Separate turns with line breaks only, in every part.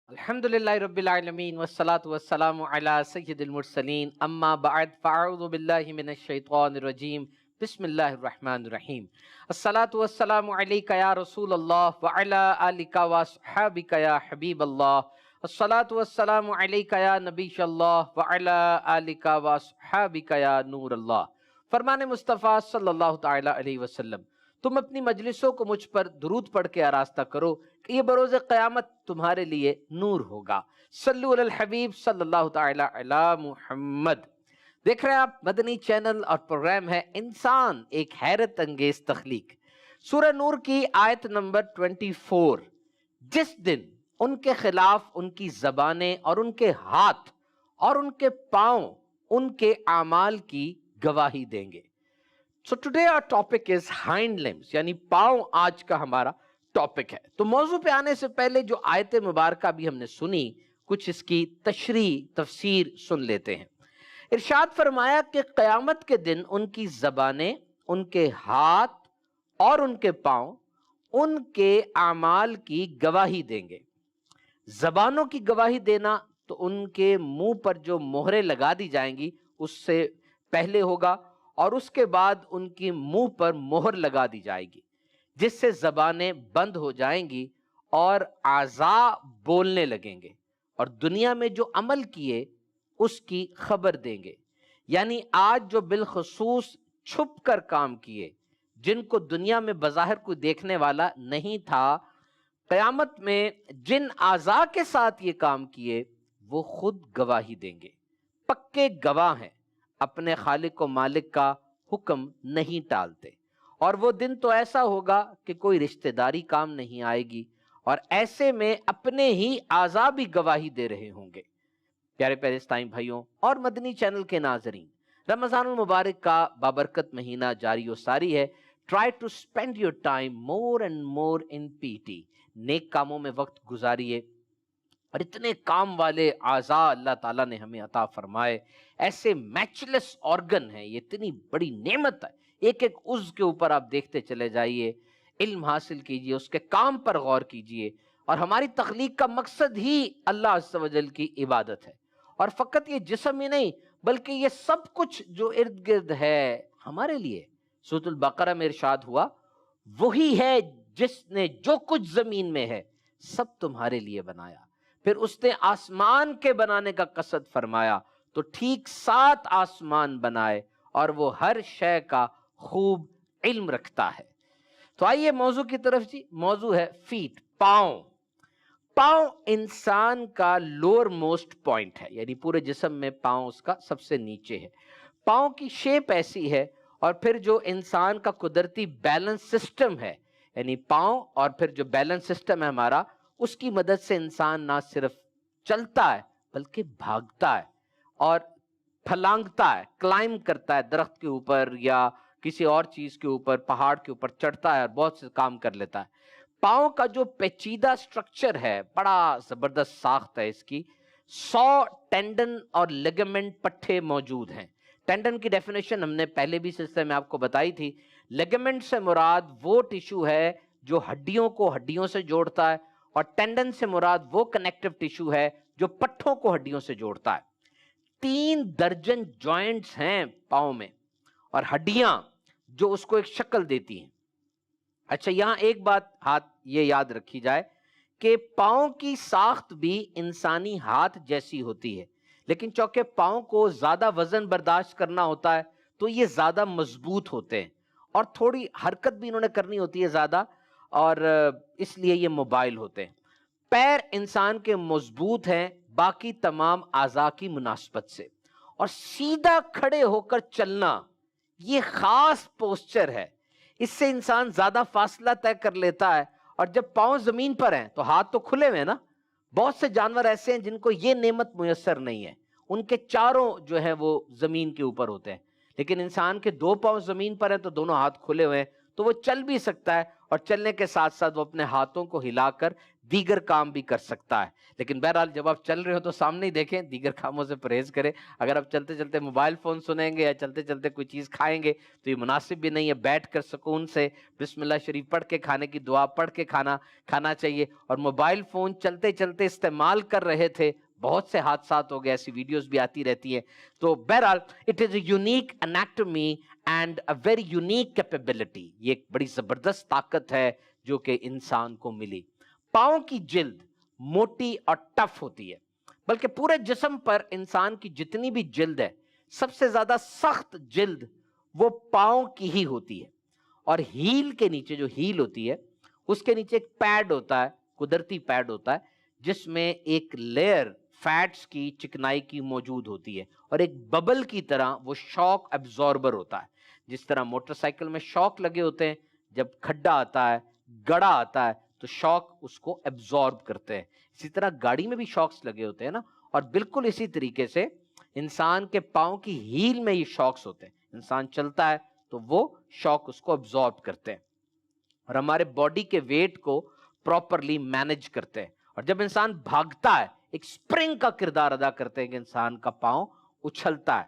الحمدللہ رب العالمین والصلاة والسلام علی سید المرسلین اما بعد فاعوذ باللہ من الشیطان الرجیم بسم اللہ الرحمن الرحیم الصلاة والسلام علیکہ یا رسول اللہ وعلی آلکہ واصحابکہ یا حبیب اللہ الصلاة والسلام علیکہ یا نبی اللہ وعلی آلکہ واصحابکہ یا نور اللہ۔ فرمان مصطفیٰ صلی اللہ تعالی علیہ وسلم، تم اپنی مجلسوں کو مجھ پر درود پڑھ کے آراستہ کرو کہ یہ بروز قیامت تمہارے لیے نور ہوگا۔ صلو علی الحبیب صلی اللہ تعالی علی محمد۔ دیکھ رہے ہیں آپ مدنی چینل اور پروگرام ہے انسان ایک حیرت انگیز تخلیق۔ سورہ نور کی آیت نمبر 24، جس دن ان کے خلاف ان کی زبانیں اور ان کے ہاتھ اور ان کے پاؤں ان کے اعمال کی گواہی دیں گے۔ So today our topic is hind limbs، یعنی پاؤں آج کا ہمارا ٹاپک ہے۔ تو موضوع پہ آنے سے پہلے جو آیت مبارکہ بھی ہم نے سنی، کچھ اس کی تشریح تفسیر سن لیتے ہیں۔ ارشاد فرمایا کہ قیامت کے دن ان کی زبانیں، ان کے ہاتھ اور ان کے پاؤں ان کے اعمال کی گواہی دیں گے۔ زبانوں کی گواہی دینا تو ان کے منہ پر جو مہریں لگا دی جائیں گی اس سے پہلے ہوگا، اور اس کے بعد ان کی منہ پر مہر لگا دی جائے گی جس سے زبانیں بند ہو جائیں گی اور اعضاء بولنے لگیں گے، اور دنیا میں جو عمل کیے اس کی خبر دیں گے۔ یعنی آج جو بالخصوص چھپ کر کام کیے، جن کو دنیا میں بظاہر کوئی دیکھنے والا نہیں تھا، قیامت میں جن اعضاء کے ساتھ یہ کام کیے وہ خود گواہی دیں گے، پکے گواہ ہیں، اپنے خالق و مالک کا حکم نہیں ٹالتے۔ اور وہ دن تو ایسا ہوگا کہ کوئی رشتہ داری کام نہیں آئے گی، اور ایسے میں اپنے ہی اعضاء بھی گواہی دے رہے ہوں گے۔ پیارے پیارے اسلامی بھائیوں اور مدنی چینل کے ناظرین، رمضان المبارک کا بابرکت مہینہ جاری و ساری ہے۔ Try to spend your time more and more in P T, نیک کاموں میں وقت گزاریے، اور اتنے کام والے اعضاء اللہ تعالیٰ نے ہمیں عطا فرمائے، ایسے میچلس آرگن ہیں، یہ اتنی بڑی نعمت ہے۔ ایک ایک عضو کے اوپر آپ دیکھتے چلے جائیے، علم حاصل کیجئے، اس کے کام پر غور کیجئے، اور ہماری تخلیق کا مقصد ہی اللہ عز و جل کی عبادت ہے۔ اور فقط یہ جسم ہی نہیں بلکہ یہ سب کچھ جو ارد گرد ہے ہمارے لیے۔ سورۃ البقرہ میں ارشاد ہوا، وہی ہے جس نے جو کچھ زمین میں ہے سب تمہارے لیے بنایا۔ پھر اس نے آسمان کے بنانے کا قصد فرمایا تو ٹھیک 7 آسمان بنائے، اور وہ ہر شے کا خوب علم رکھتا ہے۔ تو آئیے موضوع کی طرف جی۔ موضوع ہے فیٹ، پاؤں۔ پاؤں انسان کا لوور موسٹ پوائنٹ ہے، یعنی پورے جسم میں پاؤں اس کا سب سے نیچے ہے۔ پاؤں کی شیپ ایسی ہے، اور پھر جو انسان کا قدرتی بیلنس سسٹم ہے، یعنی پاؤں اور پھر جو بیلنس سسٹم ہے ہمارا، اس کی مدد سے انسان نہ صرف چلتا ہے بلکہ بھاگتا ہے اور پھلانگتا ہے، کلائم کرتا ہے، درخت کے اوپر یا کسی اور چیز کے اوپر، پہاڑ کے اوپر چڑھتا ہے اور بہت سے کام کر لیتا ہے۔ پاؤں کا جو پیچیدہ سٹرکچر ہے، بڑا زبردست ساخت ہے اس کی۔ 100 ٹینڈن اور لیگمنٹ پٹھے موجود ہیں۔ ٹینڈن کی ڈیفینیشن ہم نے پہلے بھی سلسلے میں آپ کو بتائی تھی۔ لیگمنٹ سے مراد وہ ٹیشو ہے جو ہڈیوں کو ہڈیوں سے جوڑتا ہے، اور ٹینڈن سے مراد وہ کنیکٹو ٹیشو ہے جو پٹھوں کو ہڈیوں سے جوڑتا ہے۔ 3 درجن جوائنٹس ہیں پاؤں میں، اور ہڈیاں جو اس کو ایک شکل دیتی ہیں۔ اچھا، یہاں ایک بات یہ یاد رکھی جائے کہ پاؤں کی ساخت بھی انسانی ہاتھ جیسی ہوتی ہے، لیکن چونکہ پاؤں کو زیادہ وزن برداشت کرنا ہوتا ہے تو یہ زیادہ مضبوط ہوتے ہیں، اور تھوڑی حرکت بھی انہوں نے کرنی ہوتی ہے زیادہ، اور اس لیے یہ موبائل ہوتے ہیں۔ پیر انسان کے مضبوط ہیں باقی تمام اعضاء کی مناسبت سے، اور سیدھا کھڑے ہو کر چلنا یہ خاص پوسچر ہے، اس سے انسان زیادہ فاصلہ طے کر لیتا ہے۔ اور جب پاؤں زمین پر ہیں تو ہاتھ تو کھلے ہوئے نا۔ بہت سے جانور ایسے ہیں جن کو یہ نعمت میسر نہیں ہے، ان کے چاروں جو ہے وہ زمین کے اوپر ہوتے ہیں، لیکن انسان کے 2 پاؤں زمین پر ہیں تو دونوں ہاتھ کھلے ہوئے ہیں، تو وہ چل بھی سکتا ہے، اور چلنے کے ساتھ ساتھ وہ اپنے ہاتھوں کو ہلا کر دیگر کام بھی کر سکتا ہے. لیکن بہرحال جب آپ چل رہے ہو تو سامنے ہی دیکھیں, دیگر کاموں سے پرہیز کریں. اگر آپ چلتے چلتے موبائل فون سنیں گے یا چلتے چلتے کوئی چیز کھائیں گے تو یہ مناسب بھی نہیں ہے. بیٹھ کر سکون سے بسم اللہ شریف پڑھ کے کھانے کی دعا پڑھ کے کھانا چاہیے. اور موبائل فون چلتے چلتے استعمال کر رہے تھے, بہت سے حادثات ہو گئے, ایسی ویڈیوز بھی آتی رہتی ہیں. تو بہرحال it is a unique anatomy and a very unique capability. یہ ایک بڑی زبردست طاقت ہے جو کہ انسان کو ملی. پاؤں کی جلد موٹی اور ٹف ہوتی ہے, بلکہ پورے جسم پر انسان کی جتنی بھی جلد ہے سب سے زیادہ سخت جلد وہ پاؤں کی ہی ہوتی ہے. اور ہیل کے نیچے, جو ہیل ہوتی ہے اس کے نیچے ایک پیڈ ہوتا ہے, قدرتی پیڈ ہوتا ہے, جس میں ایک لیئر فیٹس کی چکنائی کی موجود ہوتی ہے, اور ایک ببل کی طرح وہ شاک ایبزاربر ہوتا ہے. جس طرح موٹر سائیکل میں شاک لگے ہوتے ہیں, جب کھڈا آتا ہے, گڑا آتا ہے تو شاک اس کو ایبزارب کرتے ہیں. اسی طرح گاڑی میں بھی شاکس لگے ہوتے ہیں نا, اور بالکل اسی طریقے سے انسان کے پاؤں کی ہیل میں یہ شاکس ہوتے ہیں. انسان چلتا ہے تو وہ شاک اس کو ایبزارب کرتے ہیں اور ہمارے باڈی کے ویٹ کو پراپرلی مینج کرتے ہیں. اور جب انسان بھاگتا ہے ایک سپرنگ کا کردار ادا کرتے ہیں کہ انسان کا پاؤں اچھلتا ہے.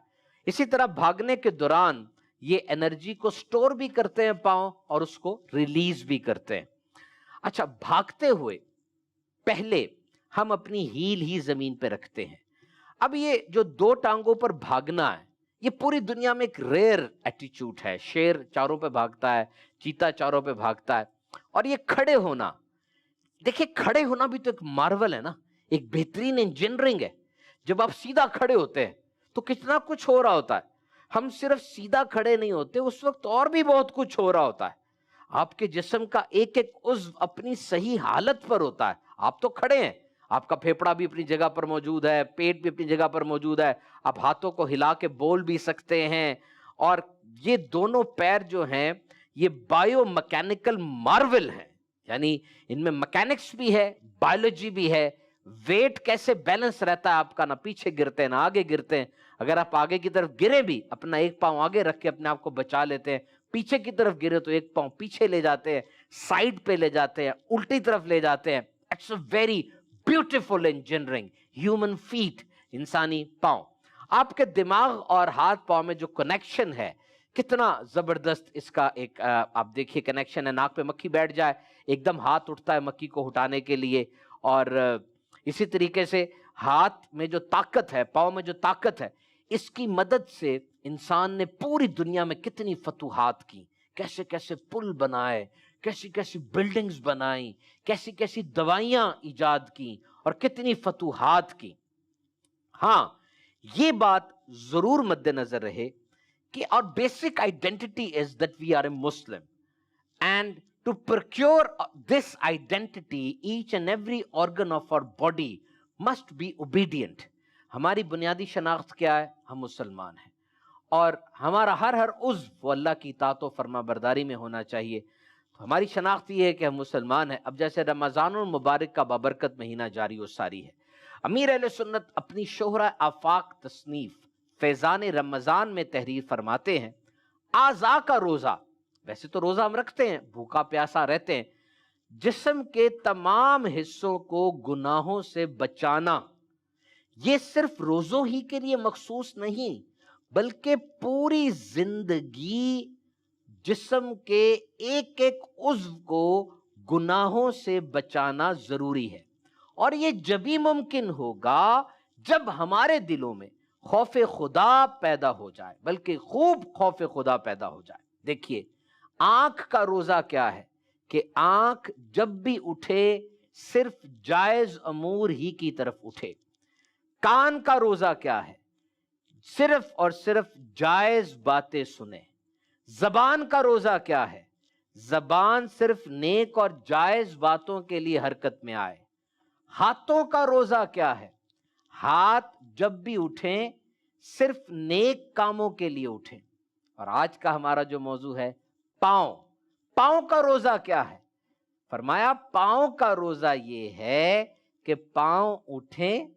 اسی طرح بھاگنے کے دوران یہ انرجی کو سٹور بھی کرتے ہیں پاؤں, اور اس کو ریلیز بھی کرتے ہیں. اچھا, بھاگتے ہوئے پہلے ہم اپنی ہیل ہی زمین پہ رکھتے ہیں. اب یہ جو دو ٹانگوں پر بھاگنا ہے یہ پوری دنیا میں ایک ریئر ایٹیچیوڈ ہے. شیر چاروں پہ بھاگتا ہے, چیتا چاروں پہ بھاگتا ہے. اور یہ کھڑے ہونا, دیکھیں کھڑے ہونا بھی تو ایک مارول ہے نا, ایک بہترین انجینئرنگ ہے. جب آپ سیدھا کھڑے ہوتے ہیں تو کتنا کچھ ہو رہا ہوتا ہے. ہم صرف سیدھا کھڑے نہیں ہوتے, اس وقت اور بھی بہت کچھ ہو رہا ہوتا ہے. آپ کے جسم کا ایک ایک عضو اپنی صحیح حالت پر ہوتا ہے. آپ تو کھڑے ہیں, آپ کا پھیپڑا بھی اپنی جگہ پر موجود ہے, پیٹ بھی اپنی جگہ پر موجود ہے, آپ ہاتھوں کو ہلا کے بول بھی سکتے ہیں. اور یہ دونوں پیر جو ہیں یہ بایو میکینیکل مارول ہیں, یعنی ان میں میکینکس بھی ہے, بایولوجی بھی ہے. ویٹ کیسے بیلنس رہتا ہے آپ کا, نہ پیچھے گرتے ہیں نہ آگے گرتے ہیں. اگر آپ آگے کی طرف گرے بھی اپنا ایک پاؤں آگے رکھ کے اپنے آپ کو بچا لیتے ہیں, پیچھے کی طرف گرے تو ایک پاؤں پیچھے لے جاتے ہیں, سائیڈ پہ لے جاتے ہیں, الٹی طرف لے جاتے ہیں. It's a very beautiful engineering, human feet, انسانی پاؤں. آپ کے دماغ اور ہاتھ پاؤں میں جو کنیکشن ہے کتنا زبردست اس کا ایک آپ دیکھیے کنیکشن ہے. ناک پہ مکھی بیٹھ جائے ایک دم ہاتھ اٹھتا ہے مکھی کو ہٹانے کے لیے. اور اسی طریقے سے ہاتھ میں جو طاقت ہے, پاؤں میں جو طاقت ہے, اس کی مدد سے انسان نے پوری دنیا میں کتنی فتوحات کی, کیسے کیسے پل بنائے, کیسی کیسی بلڈنگز بنائیں, کیسی کیسی دوائیاں ایجاد کی, اور کتنی فتوحات کی. ہاں, یہ بات ضرور مد نظر رہے کہ our basic identity is that we are a Muslim, and to procure this identity each and every organ of our body must be obedient. ہماری بنیادی شناخت کیا ہے؟ ہم مسلمان ہیں, اور ہمارا ہر عضو وہ اللہ کی اطاعت و فرما برداری میں ہونا چاہیے. تو ہماری شناخت یہ ہے کہ ہم مسلمان ہیں. اب جیسے رمضان المبارک کا بابرکت مہینہ جاری و ساری ہے, امیر اہل سنت اپنی شہرہ آفاق تصنیف فیضان رمضان میں تحریر فرماتے ہیں, اعضاء کا روزہ, ویسے تو روزہ ہم رکھتے ہیں, بھوکا پیاسا رہتے ہیں, جسم کے تمام حصوں کو گناہوں سے بچانا یہ صرف روزوں ہی کے لیے مخصوص نہیں, بلکہ پوری زندگی جسم کے ایک ایک عضو کو گناہوں سے بچانا ضروری ہے. اور یہ جبھی ممکن ہوگا جب ہمارے دلوں میں خوف خدا پیدا ہو جائے, بلکہ خوب خوف خدا پیدا ہو جائے. دیکھیے, آنکھ کا روزہ کیا ہے کہ آنکھ جب بھی اٹھے صرف جائز امور ہی کی طرف اٹھے. کان کا روزہ کیا ہے, صرف اور صرف جائز باتیں سنے. زبان کا روزہ کیا ہے, زبان صرف نیک اور جائز باتوں کے لیے حرکت میں آئے. ہاتھوں کا روزہ کیا ہے, ہاتھ جب بھی اٹھیں صرف نیک کاموں کے لیے اٹھیں. اور آج کا ہمارا جو موضوع ہے پاؤں, پاؤں کا روزہ کیا ہے؟ فرمایا پاؤں کا روزہ یہ ہے کہ پاؤں اٹھیں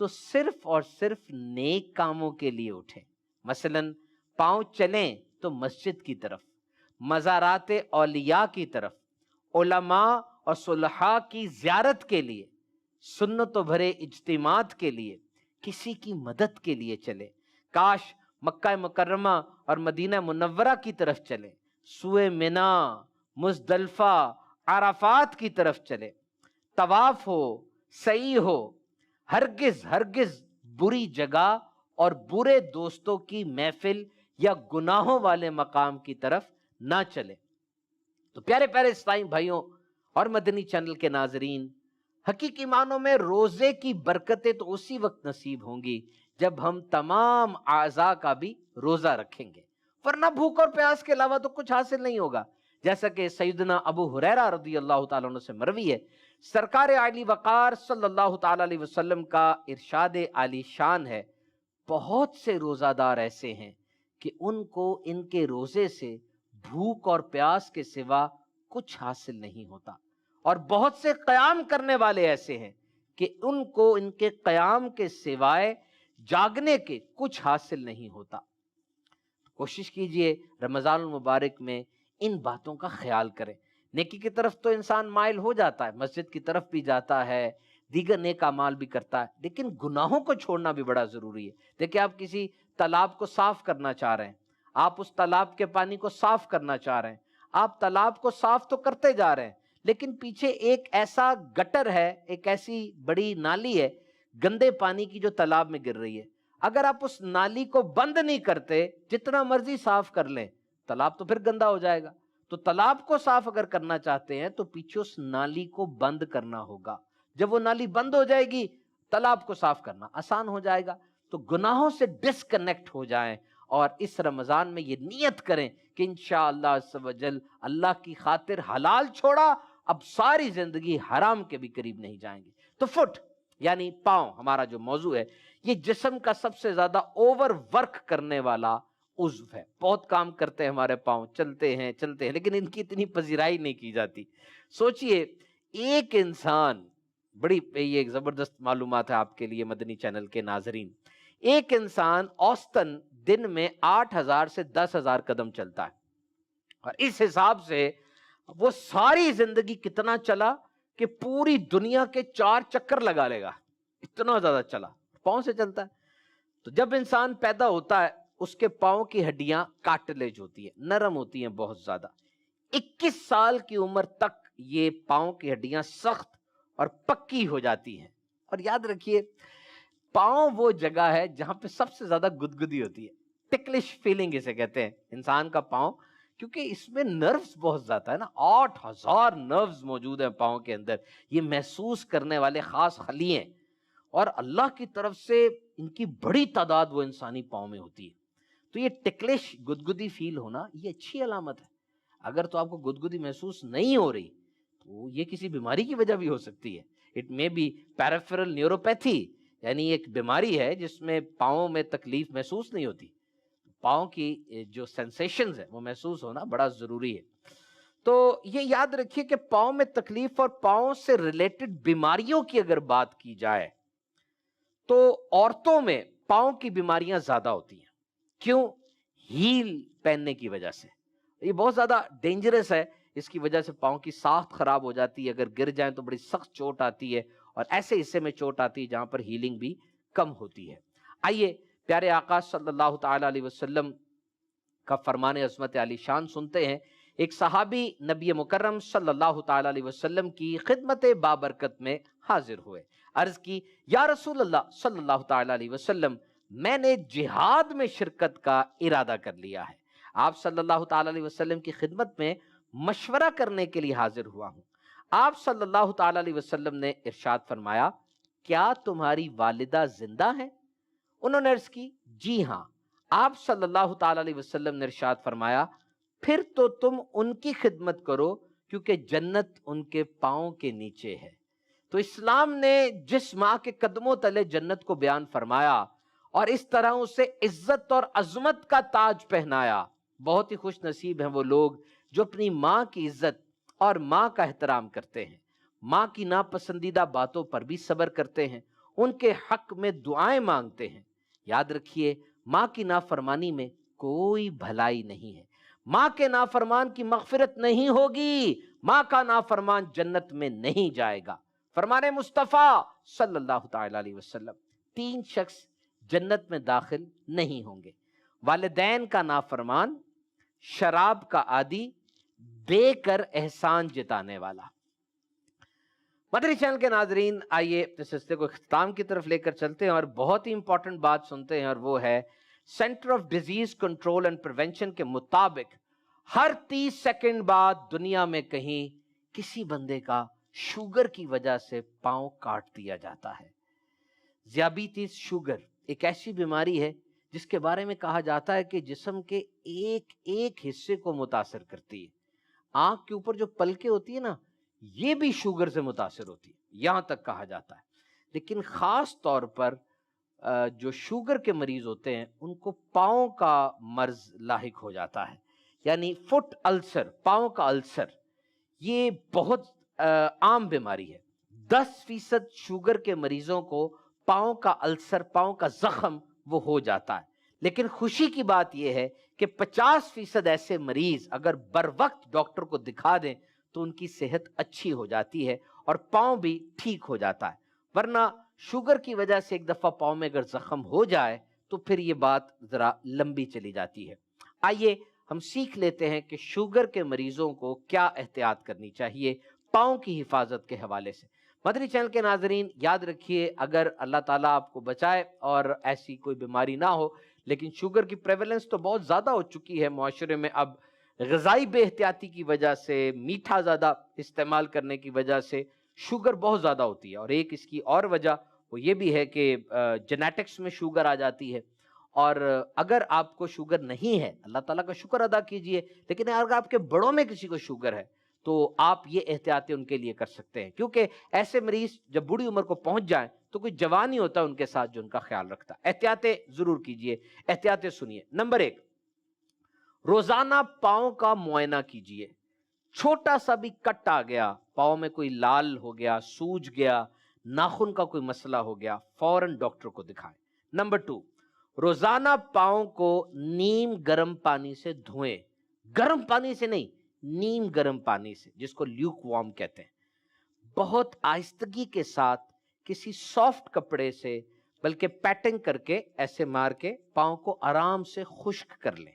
تو صرف اور صرف نیک کاموں کے لیے اٹھیں. مثلا پاؤں چلیں تو مسجد کی طرف, مزارات اولیاء کی طرف, علماء اور صلحاء کی زیارت کے لیے، سنتوں بھرے اجتماعات کے لیے، کسی کی مدد کے لیے چلے۔ کاش مکہ مکرمہ اور مدینہ منورہ کی طرف چلے، سوئے منا، مزدلفہ، عرفات کی طرف چلے، طواف ہو، سعی ہو۔ ہرگز ہرگز بری جگہ اور برے دوستوں کی محفل یا گناہوں والے مقام کی طرف نہ چلے۔ تو پیارے پیارے اسلامی بھائیوں اور مدنی چینل کے ناظرین، حقیقی معنوں میں روزے کی برکتیں تو اسی وقت نصیب ہوں گی جب ہم تمام اعضاء کا بھی روزہ رکھیں گے، ورنہ بھوک اور پیاس کے علاوہ تو کچھ حاصل نہیں ہوگا۔ جیسا کہ سیدنا ابو ہریرہ رضی اللہ تعالیٰ عنہ سے مروی ہے، سرکار عالی وقار صلی اللہ تعالیٰ علیہ وسلم کا ارشاد عالی شان ہے، بہت سے روزہ دار ایسے ہیں کہ ان کو ان کے روزے سے بھوک اور پیاس کے سوا کچھ حاصل نہیں ہوتا، اور بہت سے قیام کرنے والے ایسے ہیں کہ ان کو ان کے قیام کے سوائے جاگنے کے کچھ حاصل نہیں ہوتا۔ کوشش کیجئے رمضان المبارک میں ان باتوں کا خیال کریں۔ نیکی کی طرف تو انسان مائل ہو جاتا ہے، مسجد کی طرف بھی جاتا ہے، دیگر نیک اعمال بھی کرتا ہے، لیکن گناہوں کو چھوڑنا بھی بڑا ضروری ہے۔ دیکھیں، آپ کسی تالاب کو صاف کرنا چاہ رہے ہیں، آپ اس تالاب کے پانی کو صاف کرنا چاہ رہے ہیں، آپ تالاب کو صاف تو کرتے جا رہے ہیں، لیکن پیچھے ایک ایسا گٹر ہے، ایک ایسی بڑی نالی ہے گندے پانی کی جو تالاب میں گر رہی ہے۔ اگر آپ اس نالی کو بند نہیں کرتے، جتنا مرضی صاف کر لیں، تالاب تو پھر گندا ہو جائے گا۔ تو تالاب کو صاف اگر کرنا چاہتے ہیں تو پیچھے اس نالی کو بند کرنا ہوگا۔ جب وہ نالی بند ہو جائے گی، تالاب کو صاف کرنا آسان ہو جائے گا۔ تو گناہوں سے ڈسکنیکٹ ہو جائیں اور اس رمضان میں یہ نیت کریں کہ انشاءاللہ عز و جل اللہ کی خاطر حلال چھوڑا، اب ساری زندگی حرام کے بھی قریب نہیں جائیں گے۔ تو فٹ یعنی پاؤں ہمارا جو موضوع ہے، یہ جسم کا سب سے زیادہ اوور ورک کرنے والا عضو ہے۔ بہت کام کرتے ہیں ہمارے پاؤں، چلتے ہیں لیکن ان کی اتنی پذیرائی نہیں کی جاتی۔ سوچئے، ایک انسان، بڑی یہ ایک زبردست معلومات ہے آپ کے لیے مدنی چینل کے ناظرین، ایک انسان اوسطاً دن میں 8,000 سے 10,000 قدم چلتا ہے، اور اس حساب سے وہ ساری زندگی کتنا چلا کہ پوری دنیا کے 4 چکر لگا لے گا، اتنا زیادہ چلا، پاؤں سے چلتا ہے۔ تو جب انسان پیدا ہوتا ہے، اس کے پاؤں کی ہڈیاں کارٹلیج ہوتی ہے، نرم ہوتی ہیں بہت زیادہ۔ 21 سال کی عمر تک یہ پاؤں کی ہڈیاں سخت اور پکی ہو جاتی ہیں۔ اور یاد رکھیے، پاؤں وہ جگہ ہے جہاں پہ سب سے زیادہ گدگدی ہوتی ہے، ٹکلش فیلنگ اسے کہتے ہیں انسان کا پاؤں، کیونکہ اس میں نروز بہت زیادہ ہے نا، 8,000 نروز موجود ہیں پاؤں کے اندر، یہ محسوس کرنے والے خاص خلیے ہیں، اور اللہ کی طرف سے ان کی بڑی تعداد وہ انسانی پاؤں میں ہوتی ہے۔ تو یہ ٹکلش گدگدی فیل ہونا یہ اچھی علامت ہے۔ اگر تو آپ کو گدگدی محسوس نہیں ہو رہی تو یہ کسی بیماری کی وجہ بھی ہو سکتی ہے۔ It may be peripheral neuropathy, یعنی ایک بیماری ہے جس میں پاؤں میں تکلیف محسوس نہیں ہوتی۔ پاؤں کی جو سینسیشنز ہیں وہ محسوس ہونا بڑا ضروری ہے۔ تو یہ یاد رکھیے کہ پاؤں میں تکلیف اور پاؤں سے ریلیٹڈ بیماریوں کی اگر بات کی جائے تو عورتوں میں پاؤں کی بیماریاں زیادہ ہوتی ہیں۔ کیوں؟ ہیل پہننے کی وجہ سے۔ یہ بہت زیادہ ڈینجرس ہے، اس کی وجہ سے پاؤں کی ساخت خراب ہو جاتی ہے، اگر گر جائیں تو بڑی سخت چوٹ آتی ہے، اور ایسے حصے میں چوٹ آتی ہے جہاں پر ہیلنگ بھی کم ہوتی ہے۔ آئیے پیارے آقا صلی اللہ تعالی علیہ وسلم کا فرمان عظمت علی شان سنتے ہیں۔ ایک صحابی نبی مکرم صلی اللہ تعالی علیہ وسلم کی خدمت بابرکت میں حاضر ہوئے، عرض کی، یا رسول اللہ صلی اللہ تعالی علیہ وسلم، میں نے جہاد میں شرکت کا ارادہ کر لیا ہے۔ آپ صلی اللہ تعالی علیہ وسلم کی خدمت میں مشورہ کرنے کے لیے حاضر ہوا ہوں۔ آپ صلی اللہ تعالی علیہ وسلم نے ارشاد فرمایا، کیا تمہاری والدہ زندہ ہیں؟ انہوں نے عرض کی، جی ہاں۔ آپ صلی اللہ تعالی علیہ وسلم نے ارشاد فرمایا، پھر تو تم ان کی خدمت کرو کیونکہ جنت ان کے پاؤں کے نیچے ہے۔ تو اسلام نے جس ماں کے قدموں تلے جنت کو بیان فرمایا اور اس طرح اسے عزت اور عظمت کا تاج پہنایا، بہت ہی خوش نصیب ہیں وہ لوگ جو اپنی ماں کی عزت اور ماں کا احترام کرتے ہیں، ماں کی ناپسندیدہ باتوں پر بھی صبر کرتے ہیں، ان کے حق میں دعائیں مانگتے ہیں۔ یاد رکھیے، ماں کی نافرمانی میں کوئی بھلائی نہیں ہے۔ ماں کے نافرمان کی مغفرت نہیں ہوگی، ماں کا نافرمان جنت میں نہیں جائے گا۔ فرمان مصطفیٰ صلی اللہ تعالی علیہ وسلم، 3 شخص جنت میں داخل نہیں ہوں گے: والدین کا نافرمان، شراب کا عادی، دے کر احسان جتانے والا۔ مدری چینل کے ناظرین، آئیے اس سلسلے کو اختتام کی طرف لے کر چلتے ہیں اور بہت ہی امپورٹنٹ بات سنتے ہیں، اور وہ ہے centre of disease control and prevention کے مطابق ہر 30 سیکنڈ بعد دنیا میں کہیں کسی بندے کا شوگر کی وجہ سے پاؤں کاٹ دیا جاتا ہے۔ ذیابیطس، شوگر ایک ایسی بیماری ہے جس کے بارے میں کہا جاتا ہے کہ جسم کے ایک ایک حصے کو متاثر کرتی ہے۔ آنکھ کے اوپر جو پلکیں ہوتی ہیں نا، یہ بھی شوگر سے متاثر ہوتی ہے، یہاں تک کہا جاتا ہے۔ لیکن خاص طور پر جو شوگر کے مریض ہوتے ہیں ان کو پاؤں کا مرض لاحق ہو جاتا ہے، یعنی فٹ السر، پاؤں کا السر، یہ بہت عام بیماری ہے۔ 10% شوگر کے مریضوں کو پاؤں کا السر، پاؤں کا زخم وہ ہو جاتا ہے۔ لیکن خوشی کی بات یہ ہے کہ 50% ایسے مریض اگر بر وقت ڈاکٹر کو دکھا دیں تو ان کی صحت اچھی ہو جاتی ہے اور پاؤں بھی ٹھیک ہو جاتا ہے۔ ورنہ شوگر کی وجہ سے ایک دفعہ پاؤں میں اگر زخم ہو جائے تو پھر یہ بات ذرا لمبی چلی جاتی ہے۔ آئیے ہم سیکھ لیتے ہیں کہ شوگر کے مریضوں کو کیا احتیاط کرنی چاہیے پاؤں کی حفاظت کے حوالے سے۔ مدری چینل کے ناظرین، یاد رکھیے، اگر اللہ تعالیٰ آپ کو بچائے اور ایسی کوئی بیماری نہ ہو، لیکن شوگر کی پریولنس تو بہت زیادہ ہو چکی ہے معاشرے میں، اب غذائی بے احتیاطی کی وجہ سے، میٹھا زیادہ استعمال کرنے کی وجہ سے شوگر بہت زیادہ ہوتی ہے، اور ایک اس کی اور وجہ وہ یہ بھی ہے کہ جینیٹکس میں شوگر آ جاتی ہے۔ اور اگر آپ کو شوگر نہیں ہے، اللہ تعالیٰ کا شکر ادا کیجئے، لیکن اگر آپ کے بڑوں میں کسی کو شوگر ہے تو آپ یہ احتیاطیں ان کے لیے کر سکتے ہیں، کیونکہ ایسے مریض جب بوڑھی عمر کو پہنچ جائیں تو کوئی جوان ہی ہوتا ہے ان کے ساتھ جو ان کا خیال رکھتا ہے۔ احتیاطیں ضرور کیجئے، احتیاطیں سنیے۔ نمبر 1، روزانہ پاؤں کا معائنہ کیجئے۔ چھوٹا سا بھی کٹ آ گیا، پاؤں میں کوئی لال ہو گیا، سوج گیا، ناخن کا کوئی مسئلہ ہو گیا، فوراً ڈاکٹر کو دکھائیں۔ نمبر 2، روزانہ پاؤں کو نیم گرم پانی سے دھوئیں۔ گرم پانی سے نہیں، نیم گرم پانی سے، جس کو لیوک وارم کہتے ہیں۔ بہت آہستگی کے ساتھ کسی سافٹ کپڑے سے، بلکہ پیٹنگ کر کے ایسے مار کے پاؤں کو آرام سے خشک کر لیں۔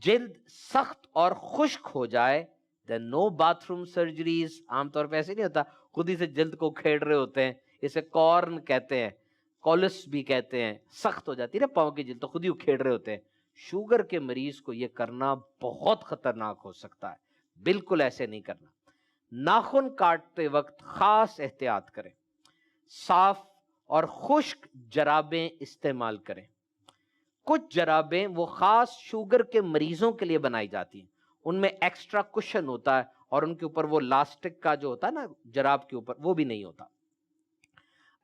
جلد سخت اور خشک ہو جائے then no bathroom surgeries۔ عام طور پہ ایسے نہیں ہوتا، خود ہی سے جلد کو کھیڑ رہے ہوتے ہیں، اسے کارن کہتے ہیں، کولس بھی کہتے ہیں، سخت ہو جاتی ہے نا پاؤں کی جلد تو خود ہی کھیڑ رہے ہوتے ہیں۔ شوگر کے مریض کو یہ کرنا بہت خطرناک ہو سکتا ہے، بالکل ایسے نہیں کرنا۔ ناخن کاٹتے وقت خاص احتیاط کریں، صاف اور خشک جرابیں استعمال کریں۔ کچھ جرابیں وہ خاص شوگر کے مریضوں کے لیے بنائی جاتی ہیں، ان میں ایکسٹرا کشن ہوتا ہے اور ان کے اوپر وہ لاسٹک کا جو ہوتا ہے نا جراب کے اوپر، وہ بھی نہیں ہوتا۔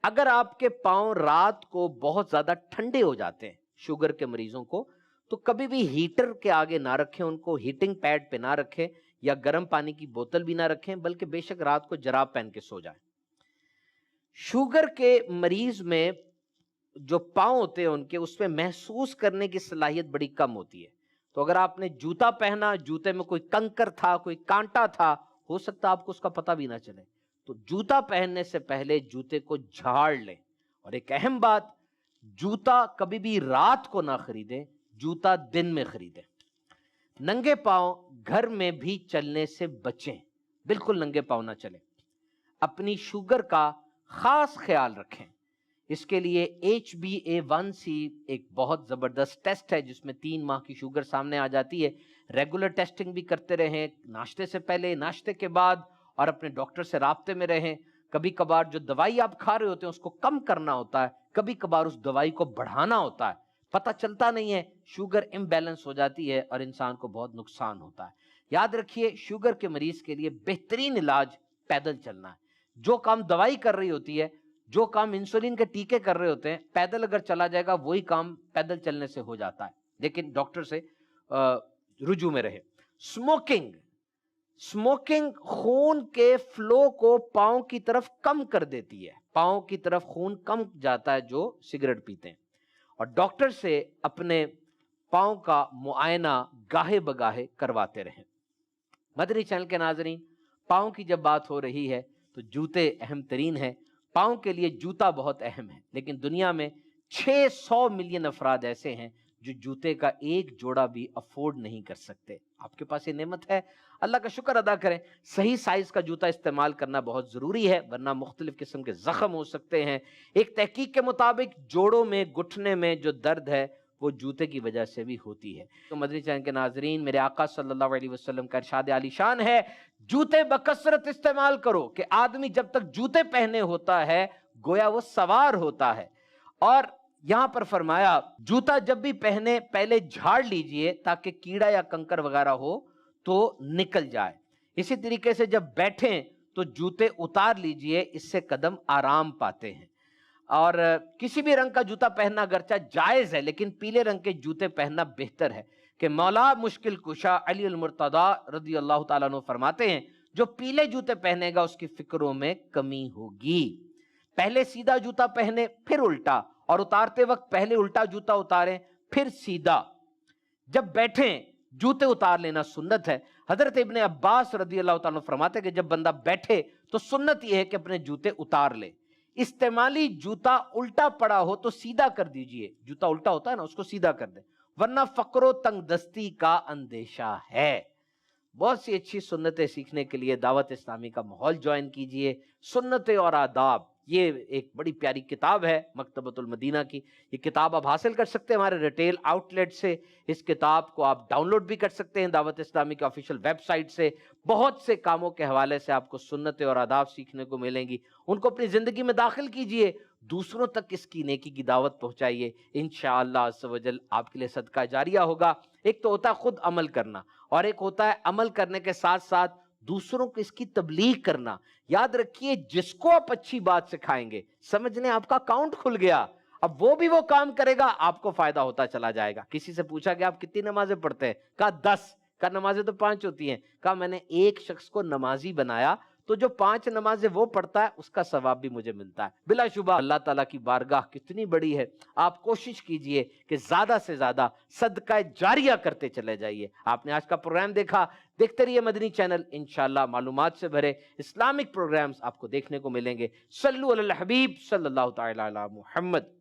اگر آپ کے پاؤں رات کو بہت زیادہ ٹھنڈے ہو جاتے ہیں شوگر کے مریضوں کو، تو کبھی بھی ہیٹر کے آگے نہ رکھیں ان کو، ہیٹنگ پیڈ پہ نہ رکھیں، یا گرم پانی کی بوتل بھی نہ رکھیں، بلکہ بے شک رات کو جراب پہن کے سو جائیں۔ شوگر کے مریض میں جو پاؤں ہوتے ہیں ان کے، اس میں محسوس کرنے کی صلاحیت بڑی کم ہوتی ہے، تو اگر آپ نے جوتا پہنا، جوتے میں کوئی کنکر تھا، کوئی کانٹا تھا، ہو سکتا آپ کو اس کا پتہ بھی نہ چلے، تو جوتا پہننے سے پہلے جوتے کو جھاڑ لیں۔ اور ایک اہم بات، جوتا کبھی بھی رات کو نہ خریدیں، جوتا دن میں خریدیں۔ ننگے پاؤں گھر میں بھی چلنے سے بچیں، بالکل ننگے پاؤں نہ چلیں۔ اپنی شوگر کا خاص خیال رکھیں، اس کے لیے HbA1c ایک بہت زبردست ٹیسٹ ہے جس میں 3 ماہ کی شوگر سامنے آ جاتی ہے۔ ریگولر ٹیسٹنگ بھی کرتے رہیں، ناشتے سے پہلے، ناشتے کے بعد، اور اپنے ڈاکٹر سے رابطے میں رہیں۔ کبھی کبھار جو دوائی آپ کھا رہے ہوتے ہیں اس کو کم کرنا ہوتا ہے، کبھی کبھار اس دوائی کو بڑھانا ہوتا ہے، پتہ چلتا نہیں ہے، شوگر امبیلنس ہو جاتی ہے اور انسان کو بہت نقصان ہوتا ہے۔ یاد رکھیے، شوگر کے مریض کے لیے بہترین علاج پیدل چلنا ہے۔ جو کام دوائی کر رہی ہوتی ہے، جو کام انسولین کے ٹیکے کر رہے ہوتے ہیں، پیدل اگر چلا جائے گا وہی کام پیدل چلنے سے ہو جاتا ہے، لیکن ڈاکٹر سے رجوع میں رہے۔ سموکنگ خون کے فلو کو پاؤں کی طرف کم کر دیتی ہے، پاؤں کی طرف خون کم جاتا ہے جو سگریٹ پیتے ہیں۔ اور ڈاکٹر سے اپنے پاؤں کا معائنہ گاہے بگاہے کرواتے رہیں۔ مدنی چینل کے ناظرین، پاؤں کی جب بات ہو رہی ہے تو جوتے اہم ترین ہیں۔ پاؤں کے لیے جوتا بہت اہم ہے، لیکن دنیا میں 600 ملین افراد ایسے ہیں جو جوتے کا ایک جوڑا بھی افورڈ نہیں کر سکتے۔ آپ کے پاس یہ نعمت ہے، اللہ کا شکر ادا کریں۔ صحیح سائز کا جوتا استعمال کرنا بہت ضروری ہے، ورنہ مختلف قسم کے زخم ہو سکتے ہیں۔ ایک تحقیق کے مطابق جوڑوں میں، گھٹنے میں جو درد ہے وہ جوتے کی وجہ سے بھی ہوتی ہے۔ تو مدنی چینل کے ناظرین، میرے آقا صلی اللہ علیہ وسلم کا ارشاد عالی شان ہے، جوتے بکثرت استعمال کرو، کہ آدمی جب تک جوتے پہنے ہوتا ہے گویا وہ سوار ہوتا ہے۔ اور یہاں پر فرمایا جوتا جب بھی پہنے پہلے جھاڑ لیجئے تاکہ کیڑا یا کنکر وغیرہ ہو تو نکل جائے۔ اسی طریقے سے جب بیٹھیں تو جوتے اتار لیجئے، اس سے قدم آرام پاتے ہیں۔ اور کسی بھی رنگ کا جوتا پہننا اگرچہ جائز ہے، لیکن پیلے رنگ کے جوتے پہننا بہتر ہے، کہ مولا مشکل کشا علی المرتضی رضی اللہ تعالیٰ عنہ فرماتے ہیں، جو پیلے جوتے پہنے گا اس کی فکروں میں کمی ہوگی۔ پہلے سیدھا جوتا پہنے پھر الٹا، اور اتارتے وقت پہلے الٹا جوتا اتاریں پھر سیدھا۔ جب بیٹھیں جوتے اتار لینا سنت ہے۔ حضرت ابن عباس رضی اللہ تعالیٰ عنہ فرماتے ہیں کہ جب بندہ بیٹھے تو سنت یہ ہے کہ اپنے جوتے اتار لے۔ استعمالی جوتا الٹا پڑا ہو تو سیدھا کر دیجئے، جوتا الٹا ہوتا ہے نا اس کو سیدھا کر دیں، ورنہ فقر و تنگ دستی کا اندیشہ ہے۔ بہت سی اچھی سنتیں سیکھنے کے لیے دعوت اسلامی کا ماحول جوائن کیجئے۔ سنتیں اور آداب، یہ ایک بڑی پیاری کتاب ہے مکتبۃ المدینہ کی۔ یہ کتاب آپ حاصل کر سکتے ہیں ہمارے ریٹیل آؤٹ لیٹ سے۔ اس کتاب کو آپ ڈاؤن لوڈ بھی کر سکتے ہیں دعوت اسلامی کے آفیشیل ویب سائٹ سے۔ بہت سے کاموں کے حوالے سے آپ کو سنتیں اور آداب سیکھنے کو ملیں گی، ان کو اپنی زندگی میں داخل کیجئے، دوسروں تک اس کی نیکی کی دعوت پہنچائیے۔ انشاءاللہ عز و جل آپ کے لیے صدقہ جاریہ ہوگا۔ ایک تو ہوتا ہے خود عمل کرنا، اور ایک ہوتا ہے عمل کرنے کے ساتھ ساتھ دوسروں کو اس کی تبلیغ کرنا۔ یاد رکھیے، جس کو آپ اچھی بات سکھائیں گے، سمجھ لیں آپ کا اکاؤنٹ کھل گیا، اب وہ بھی وہ کام کرے گا، آپ کو فائدہ ہوتا چلا جائے گا۔ کسی سے پوچھا کہ آپ کتنی نمازیں پڑھتے ہیں؟ کہا 10۔ کہا نمازیں تو 5 ہوتی ہیں۔ کہا میں نے ایک شخص کو نمازی بنایا تو جو 5 نمازیں وہ پڑھتا ہے اس کا ثواب بھی مجھے ملتا ہے۔ بلا شبہ اللہ تعالیٰ کی بارگاہ کتنی بڑی ہے۔ آپ کوشش کیجئے کہ زیادہ سے زیادہ صدقہ جاریہ کرتے چلے جائیے۔ آپ نے آج کا پروگرام دیکھا، دیکھتے رہیے مدنی چینل، انشاءاللہ معلومات سے بھرے اسلامک پروگرامز آپ کو دیکھنے کو ملیں گے۔ صلو علی الحبیب صلی اللہ تعالی علی محمد۔